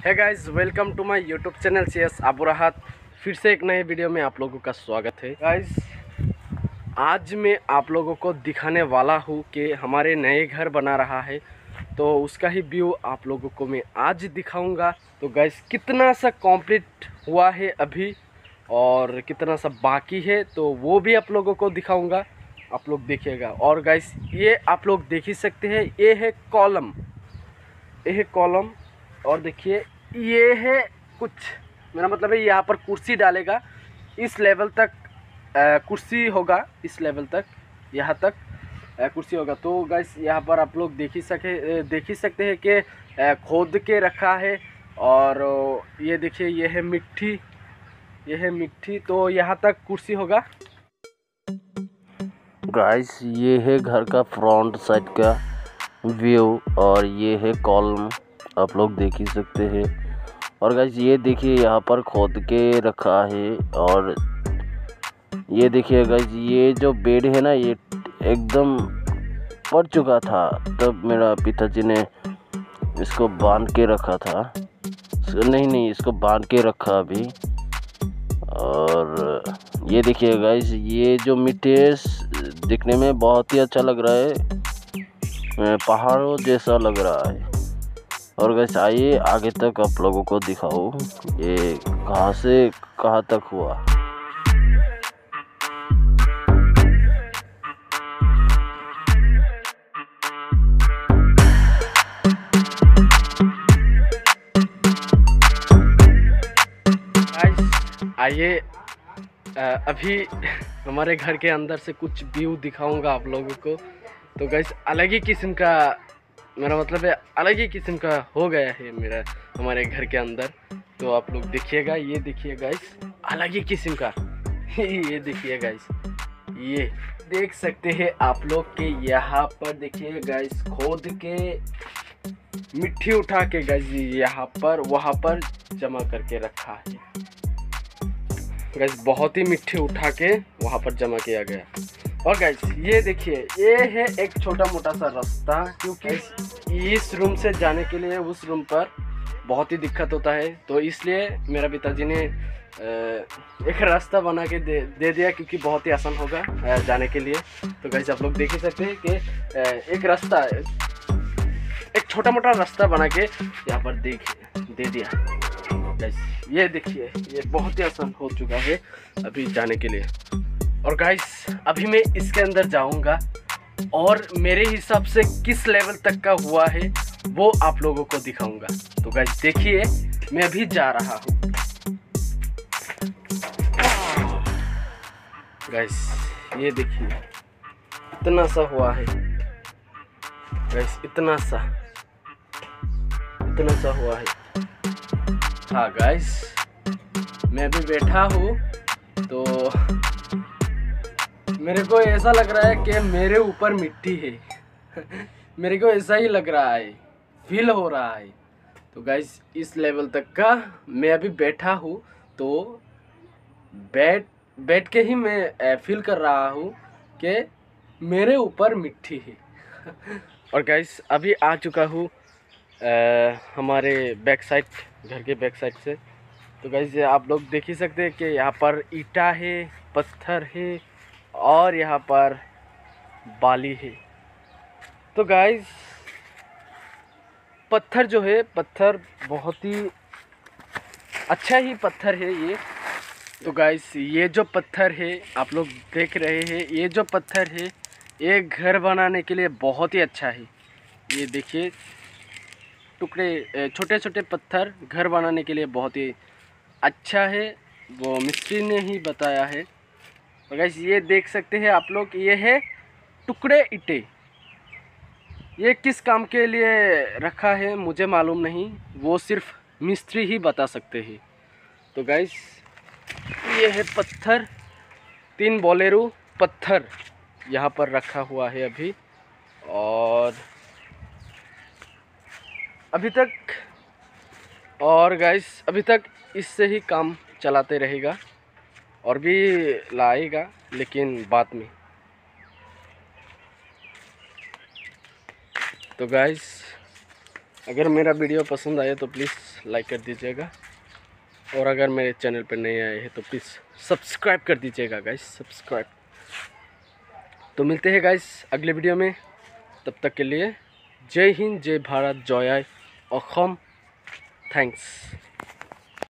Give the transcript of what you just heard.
है guys, welcome to my YouTube channel CS Abu Rahat. फिर से एक नए वीडियो में आप लोगों का स्वागत है गाइस। आज मैं आप लोगों को दिखाने वाला हूँ कि हमारे नए घर बना रहा है, तो उसका ही व्यू आप लोगों को मैं आज दिखाऊंगा। तो गाइस कितना सा कंप्लीट हुआ है अभी और कितना सा बाकी है, तो वो भी आप लोगों को दिखाऊंगा, आप लोग देखिएगा। और गाइस ये आप लोग देख ही सकते हैं, ये है कॉलम, ये है कॉलम। और देखिए ये है कुछ, मेरा मतलब है यहाँ पर कुर्सी डालेगा, इस लेवल तक कुर्सी होगा, इस लेवल तक यहाँ तक कुर्सी होगा। तो गाइस यहाँ पर आप लोग देख ही सकते हैं कि खोद के रखा है। और ये देखिए ये है मिट्टी, ये है मिट्टी, तो यहाँ तक कुर्सी होगा। गाइस ये है घर का फ्रंट साइड का व्यू और ये है कॉलम, आप लोग देख ही सकते हैं। और गाइस ये देखिए यहाँ पर खोद के रखा है। और ये देखिए गाइस ये जो बेड है ना, ये एकदम पड़ चुका था, तब मेरा पिताजी ने इसको बांध के रखा था। नहीं इसको बांध के रखा अभी। और ये देखिए गाइस ये जो मिट्टी है दिखने में बहुत ही अच्छा लग रहा है, पहाड़ों जैसा लग रहा है। और गाइस आइए आगे तक आप लोगों को दिखाओ ये कहाँ से कहाँ तक हुआ। गाइस आइए अभी हमारे घर के अंदर से कुछ व्यू दिखाऊंगा आप लोगों को। तो गाइस अलग ही किस्म का, मेरा मतलब है अलग ही किस्म का हो गया है मेरा हमारे घर के अंदर। तो आप लोग देखिएगा, ये देखिए गाइस अलग ही किस्म का ये देखिए गाइस, ये देख सकते हैं आप लोग के यहाँ पर देखिए गाइस खोद के मिट्टी उठा के गाइस यहाँ पर वहाँ पर जमा करके रखा है गाइस। बहुत ही मिट्टी उठा के वहाँ पर जमा किया गया। और गाइस ये देखिए ये है एक छोटा मोटा सा रास्ता, क्योंकि इस रूम से जाने के लिए उस रूम पर बहुत ही दिक्कत होता है, तो इसलिए मेरा पिताजी ने एक रास्ता बना के दे दिया, क्योंकि बहुत ही आसान होगा जाने के लिए। तो गाइस आप लोग देख ही सकते हैं कि एक रास्ता, एक छोटा मोटा रास्ता बना के यहाँ पर दे दिया गाइस। ये देखिए ये बहुत ही आसान हो चुका है अभी जाने के लिए। और गाइस अभी मैं इसके अंदर जाऊंगा और मेरे हिसाब से किस लेवल तक का हुआ है वो आप लोगों को दिखाऊंगा। तो गाइस देखिए मैं अभी जा रहा हूँ। गाइस ये देखिए इतना सा हुआ है गाइस, इतना सा हुआ है। हाँ गाइस मैं अभी बैठा हूँ, तो मेरे को ऐसा लग रहा है कि मेरे ऊपर मिट्टी है मेरे को ऐसा ही लग रहा है, फील हो रहा है। तो गाइस इस लेवल तक का मैं अभी बैठा हूँ, तो बैठ के ही मैं फील कर रहा हूँ कि मेरे ऊपर मिट्टी है और गाइस अभी आ चुका हूँ हमारे बैक साइड, घर के बैक साइड से। तो गाइस आप लोग देख ही सकते हैं कि यहाँ पर ईटा है, पत्थर है और यहाँ पर बाली है। तो गाइस पत्थर जो है, पत्थर बहुत ही अच्छा ही पत्थर है ये। तो गाइस ये जो पत्थर है आप लोग देख रहे हैं, ये जो पत्थर है ये घर बनाने के लिए बहुत ही अच्छा है। ये देखिए टुकड़े, छोटे छोटे पत्थर घर बनाने के लिए बहुत ही अच्छा है, वो मिस्त्री ने ही बताया है। और गाइस ये देख सकते हैं आप लोग, ये है टुकड़े ईंटें। ये किस काम के लिए रखा है मुझे मालूम नहीं, वो सिर्फ मिस्त्री ही बता सकते हैं। तो गाइस ये है पत्थर, 3 बोलेरो पत्थर यहाँ पर रखा हुआ है अभी। और अभी तक, और गाइस अभी तक इससे ही काम चलाते रहेगा और भी लाएगा, लेकिन बाद में। तो गाइस अगर मेरा वीडियो पसंद आए तो प्लीज़ लाइक कर दीजिएगा, और अगर मेरे चैनल पर नए आए हैं तो प्लीज़ सब्सक्राइब कर दीजिएगा गाइस, सब्सक्राइब। तो मिलते हैं गाइस अगले वीडियो में, तब तक के लिए जय हिंद, जय भारत, जय असम, थैंक्स।